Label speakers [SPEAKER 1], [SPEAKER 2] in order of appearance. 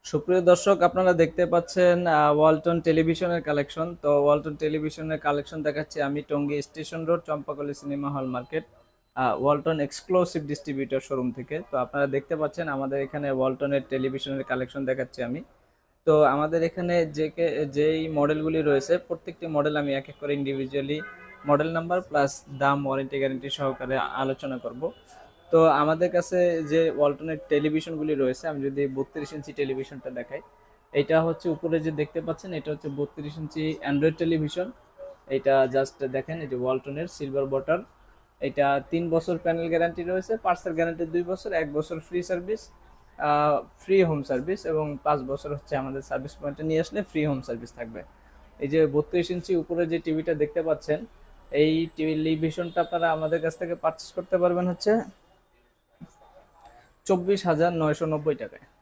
[SPEAKER 1] সুপ্রিয় দর্শক, আপনারা দেখতে পাচ্ছেন ওয়ালটন টেলিভিশনের কালেকশন। তো ওয়ালটন টেলিভিশনের কালেকশন দেখাচ্ছি আমি Tongi station road, Champakali cinema hall market, Walton exclusive distributor showroom থেকে। তো আপনারা দেখতে পাচ্ছেন আমাদের এখানে ওয়ালটনের টেলিভিশনের কালেকশন দেখাচ্ছি আমি। তো আমাদের এখানে যেই মডেলগুলি রয়েছে, প্রত্যেকটি মডেল আমি এক এক করে ইন্ডিভিজুয়ালি মডেল নাম্বার প্লাস দাম, ওয়ারেন্টি গ্যারান্টি সহকারে আলোচনা করব। তো আমাদের কাছে যে ওয়ালটনের টেলিভিশনগুলি রয়েছে, আমি যদি 32 ইঞ্চি টেলিভিশনটা দেখাই, এটা হচ্ছে উপরে যে দেখতে পাচ্ছেন, এটা হচ্ছে 32 ইঞ্চি অ্যান্ড্রয়েড টেলিভিশন। এটা জাস্ট দেখেন, এই যে ওয়ালটনের সিলভার বটার। এটা 3 বছর প্যানেল গ্যারান্টি রয়েছে, পার্সেল গ্যারান্টি 2 বছর, 1 বছর free service, free home service, এবং 5 বছর হচ্ছে আমাদের সার্ভিস পয়েন্টে নিয়ে আসলে ফ্রি হোম সার্ভিস থাকবে। এই যে 32 ইঞ্চি উপরে যে টিভিটা দেখতে পাচ্ছেন, এই টেলিভিশনটা আপনারা আমাদের কাছ থেকে পারচেস করতে পারবেন হচ্ছে 24,990 টাকায়।